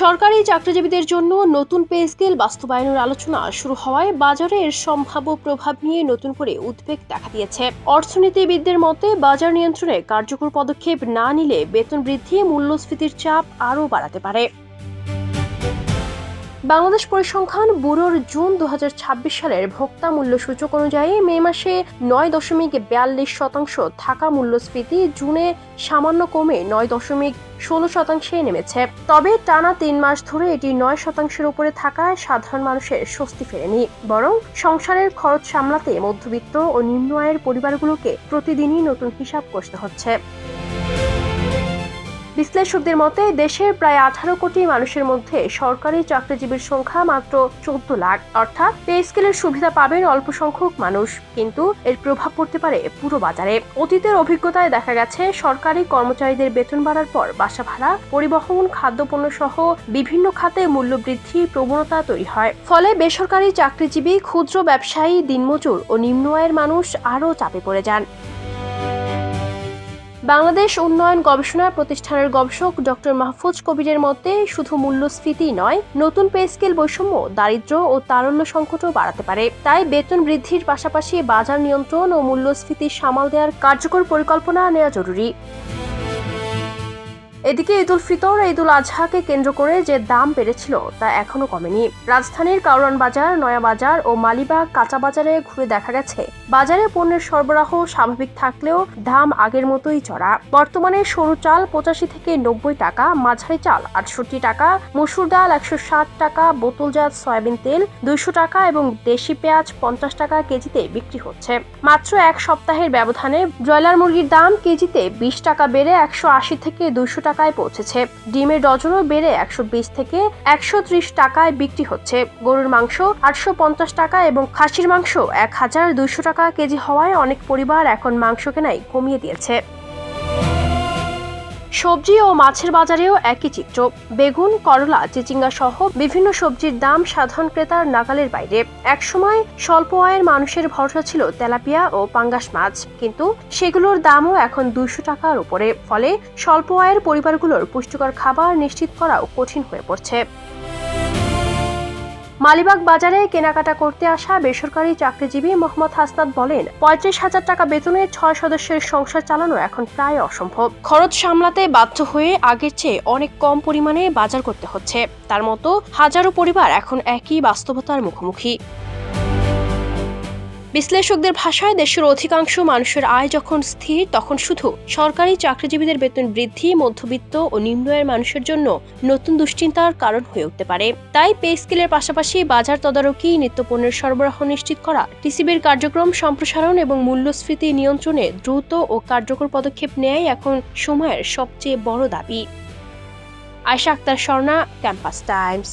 সরকারি চাকরিজীবীদের জন্য নতুন পে স্কেল বাস্তবায়নের আলোচনা শুরু হওয়ায় বাজারে এর সম্ভাব্য প্রভাব নিয়ে নতুন করে উদ্বেগ দেখা দিয়েছে। অর্থনীতিবিদদের মতে, বাজার নিয়ন্ত্রণে কার্যকর পদক্ষেপ না নিলে বেতন বৃদ্ধি মূল্যস্ফীতির চাপ আরও বাড়াতে পারে। বাংলাদেশ পরিসংখ্যান ব্যুরোর জুন 2026 সালের ভোক্তা মূল্য সূচক অনুযায়ী মে মাসে 9.42% থাকা মূল্যস্ফীতি জুনে সামান্য কমে 9.16% নেমেছে। তবে টানা 3 মাস ধরে এটি 9% উপরে থাকায় সাধারণ মানুষের স্বস্তি ফেরেনি, বরং সংসারের খরচ সামলাতে মধ্যবিত্ত ও নিম্ন আয়ের পরিবারগুলোকে প্রতিদিনই নতুন হিসাব কষতে হচ্ছে। বিশ্লেষকদের মতে, দেশের প্রায় 18 কোটি মানুষের মধ্যে সরকারি চাকরিজীবীর সংখ্যা মাত্র 14 লাখ। অর্থাৎ পে স্কেলের সুবিধা পাবেন অল্প সংখ্যক মানুষ, কিন্তু এর প্রভাব পড়তে পারে পুরো বাজারে। অতীতের অভিজ্ঞতায় দেখা গেছে, সরকারি কর্মচারীদের বেতন বাড়ার পর বাসা ভাড়া, পরিবহন, খাদ্যপণ্য সহ বিভিন্ন খাতে মূল্য বৃদ্ধির প্রবণতা তৈরি হয়। ফলে বেসরকারি চাকরিজীবী, ক্ষুদ্র ব্যবসায়ী, দিনমজুর ও নিম্ন আয়ের মানুষ আরও চাপে পড়ে যান। বাংলাদেশ উন্নয়ন গবেষণা প্রতিষ্ঠানের গবেষক ডক্টর মাহফুজ কবিরের মতে, শুধু মূল্যস্ফীতি নয়, নতুন পে স্কেল বৈষম্য, দারিদ্র্য ও তারল্য সংকটও বাড়াতে পারে। তাই বেতন বৃদ্ধির পাশাপাশি বাজার নিয়ন্ত্রণ ও মূল্যস্ফীতি সামাল দেওয়ার কার্যকর পরিকল্পনা নেওয়া জরুরি। এদিকে ঈদ উল ফিতর, ঈদ উল আজহাকে কেন্দ্র করে যে দাম বেড়েছিল তা এখনো কমেনি। রাজধানীর কারওয়ান বাজার, নয়া বাজার ও মালিবাগ কাঁচা বাজারে ঘুরে দেখা গেছে, বাজারে পণ্যের সরবরাহ স্বাভাবিক থাকলেও দাম আগের মতোই চড়া। বর্তমানে সরু চাল 85 থেকে 90 টাকা, মাঝারি চাল 68 টাকা, মসুর ডাল 160 টাকা, বোতলজাত সয়াবিন তেল 200 টাকা এবং দেশি পেঁয়াজ 50 টাকা কেজিতে বিক্রি হচ্ছে। মাত্র এক সপ্তাহের ব্যবধানে ব্রয়লার মুরগির দাম কেজিতে 20 টাকা বেড়ে 180 থেকে 200 টাকায় পৌঁছেছে। ডিমের ডজনও বেড়ে 120 থেকে 130 টাকায় বিক্রি হচ্ছে। গরুর মাংস 850 টাকা এবং খাসির মাংস 1200 টাকা কেজি হওয়ায় অনেক পরিবার এখন মাংস কেনাই কমিয়ে দিয়েছে। সবজি ও মাছের বাজারেও একই চিত্র। বেগুন, করলা, চিচিঙ্গা সহ বিভিন্ন সবজির দাম সাধারণ ক্রেতার নাগালের বাইরে। একসময় স্বল্প আয়ের মানুষের ভরসা ছিল তেলাপিয়া ও পাঙ্গাস মাছ, কিন্তু সেগুলোর দামও এখন 200 টাকার উপরে। ফলে স্বল্প আয়ের পরিবারগুলোর পুষ্টিকর খাবার নিশ্চিত করাও কঠিন হয়ে পড়ছে। মালিবাগ বাজারে কেনাকাটা করতে আসা বেসরকারি চাকরিজীবী মোহাম্মদ হাসনাত বলেন, 35,000 টাকা বেতনে 6 সদস্যের সংসার চালানো এখন প্রায় অসম্ভব। খরচ সামলাতে বাধ্য হয়ে আগের চেয়ে অনেক কম পরিমাণে বাজার করতে হচ্ছে। তার মতো হাজারো পরিবার এখন একই বাস্তবতার মুখোমুখি। বিশ্লেষকদের ভাষায়, দেশের অধিকাংশ মানুষের আয় যখন স্থির, তখন শুধু সরকারি চাকরিজীবীদের বেতন বৃদ্ধি মধ্যবিত্ত ও নিম্ন আয়ের মানুষের জন্য নতুন দুশ্চিন্তার কারণ হয়ে উঠতে পারে। তাই পে স্কেলের পাশাপাশি বাজার তদারকি, নিত্যপণ্যের সরবরাহ নিশ্চিত করা, টিসিবির কার্যক্রম সম্প্রসারণ এবং মূল্যস্ফীতি নিয়ন্ত্রণে দ্রুত ও কার্যকর পদক্ষেপ নেয়াই এখন সময়ের সবচেয়ে বড় দাবি। Ayesha Akter Swarna, campus Times.